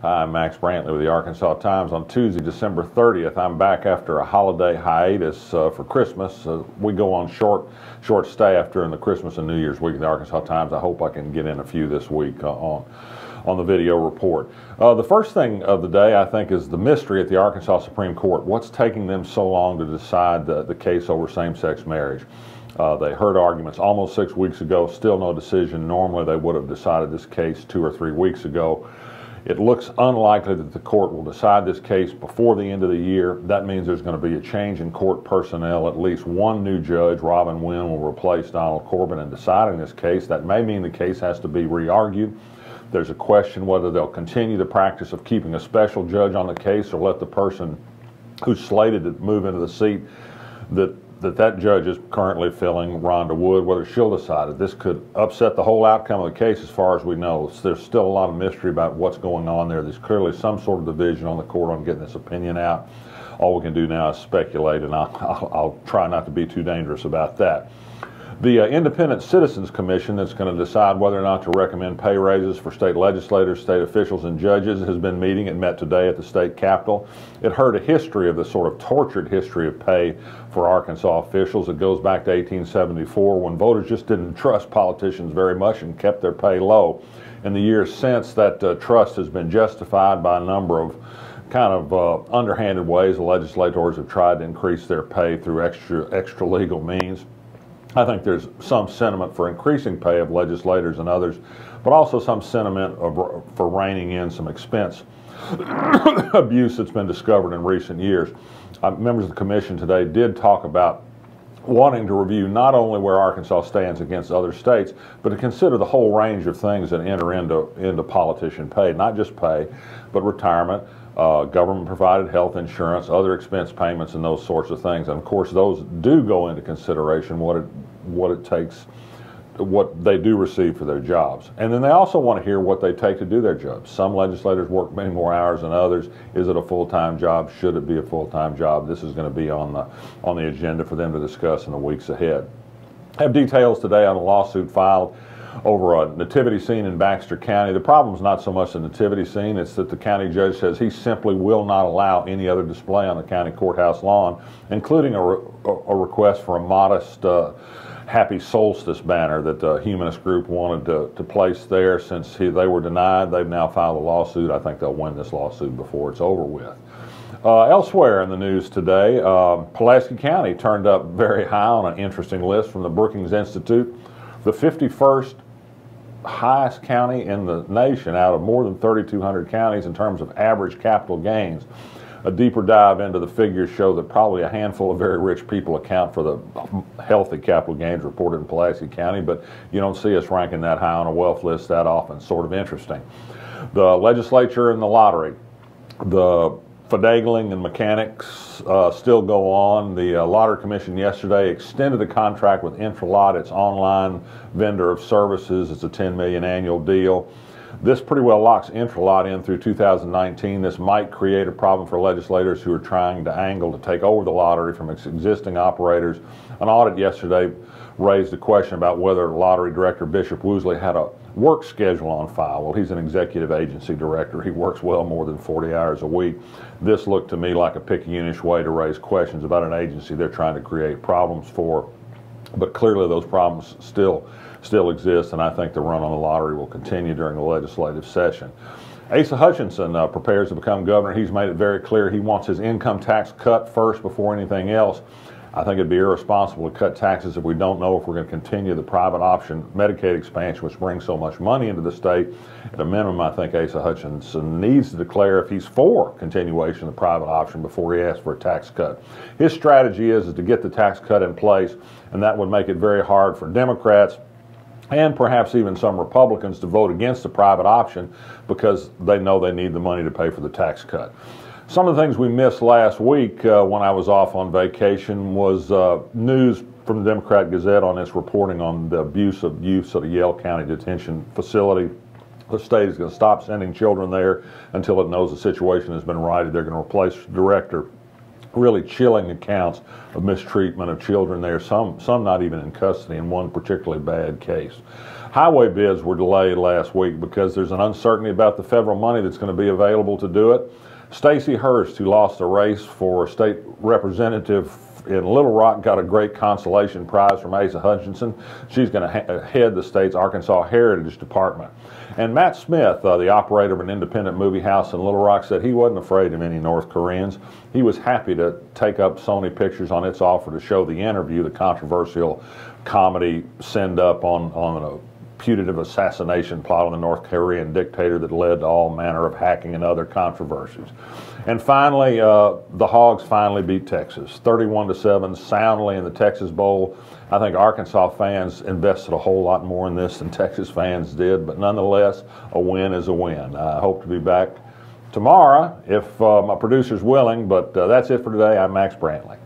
Hi, I'm Max Brantley with the Arkansas Times. On Tuesday, December 30th, I'm back after a holiday hiatus for Christmas. We go on short staff during the Christmas and New Year's week of the Arkansas Times. I hope I can get in a few this week on the video report. The first thing of the day, I think, is the mystery at the Arkansas Supreme Court. What's taking them so long to decide the case over same-sex marriage? They heard arguments almost 6 weeks ago, still no decision. Normally they would have decided this case 2 or 3 weeks ago. It looks unlikely that the court will decide this case before the end of the year. That means there's going to be a change in court personnel. At least one new judge, Robin Wynn, will replace Donald Corbin in deciding this case. That may mean the case has to be re-argued. There's a question whether they'll continue the practice of keeping a special judge on the case or let the person who's slated to move into the seat that judge is currently filling, Rhonda Wood, whether she'll decide it. This could upset the whole outcome of the case as far as we know. There's still a lot of mystery about what's going on there. There's clearly some sort of division on the court on getting this opinion out. All we can do now is speculate, and I'll try not to be too dangerous about that. The Independent Citizens Commission that's going to decide whether or not to recommend pay raises for state legislators, state officials, and judges has been meeting. It met today at the state capitol. It heard a history of the sort of tortured history of pay for Arkansas officials. It goes back to 1874 when voters just didn't trust politicians very much and kept their pay low. In the years since, that trust has been justified by a number of kind of underhanded ways. The legislators have tried to increase their pay through extra legal means. I think there's some sentiment for increasing pay of legislators and others, but also some sentiment for reining in some expense abuse that's been discovered in recent years. Members of the commission today did talk about wanting to review not only where Arkansas stands against other states, but to consider the whole range of things that enter into politician pay, not just pay, but retirement, government-provided health insurance, other expense payments, and those sorts of things. And of course, those do go into consideration what it takes, what they do receive for their jobs. And then they also want to hear what they take to do their jobs. Some legislators work many more hours than others. Is it a full-time job? Should it be a full-time job? This is going to be on the agenda for them to discuss in the weeks ahead. I have details today on a lawsuit filed over a nativity scene in Baxter County. The problem is not so much the nativity scene, it's that the county judge says he simply will not allow any other display on the county courthouse lawn, including a request for a modest Happy Solstice banner that the humanist group wanted to place there. Since they were denied, they've now filed a lawsuit. I think they'll win this lawsuit before it's over with. Elsewhere in the news today, Pulaski County turned up very high on an interesting list from the Brookings Institute. The 51st highest county in the nation out of more than 3,200 counties in terms of average capital gains. A deeper dive into the figures show that probably a handful of very rich people account for the healthy capital gains reported in Pulaski County, but you don't see us ranking that high on a wealth list that often. Sort of interesting. The legislature and the lottery, the finagling and mechanics still go on. The Lottery Commission yesterday extended the contract with Intralot, its online vendor of services. It's a $10 million annual deal. This pretty well locks Intralot in through 2019. This might create a problem for legislators who are trying to angle to take over the lottery from its existing operators. An audit yesterday raised a question about whether lottery director Bishop Woosley had a work schedule on file. Well, he's an executive agency director. He works well more than 40 hours a week. This looked to me like a picayunish way to raise questions about an agency they're trying to create problems for. But clearly those problems still exist, and I think the run on the lottery will continue during the legislative session. Asa Hutchinson prepares to become governor. He's made it very clear he wants his income tax cut first before anything else. I think it'd be irresponsible to cut taxes if we don't know if we're going to continue the private option Medicaid expansion, which brings so much money into the state. At a minimum, I think Asa Hutchinson needs to declare if he's for continuation of the private option before he asks for a tax cut. His strategy is to get the tax cut in place, and that would make it very hard for Democrats and perhaps even some Republicans to vote against the private option because they know they need the money to pay for the tax cut. Some of the things we missed last week when I was off on vacation was news from the Democrat Gazette on its reporting on the abuse of youth at a Yale County detention facility. The state is going to stop sending children there until it knows the situation has been righted. They're going to replace the director. Really chilling accounts of mistreatment of children there, some not even in custody, in one particularly bad case. Highway bids were delayed last week because there's an uncertainty about the federal money that's going to be available to do it. Stacey Hurst, who lost the race for state representative in Little Rock, got a great consolation prize from Asa Hutchinson. She's going to head the state's Arkansas Heritage Department. And Matt Smith, the operator of an independent movie house in Little Rock, said he wasn't afraid of any North Koreans. He was happy to take up Sony Pictures on its offer to show The Interview, the controversial comedy send-up on a putative assassination plot on the North Korean dictator that led to all manner of hacking and other controversies. And finally, the Hogs finally beat Texas, 31-7, soundly in the Texas Bowl. I think Arkansas fans invested a whole lot more in this than Texas fans did, but nonetheless, a win is a win. I hope to be back tomorrow if my producer's willing, but that's it for today. I'm Max Brantley.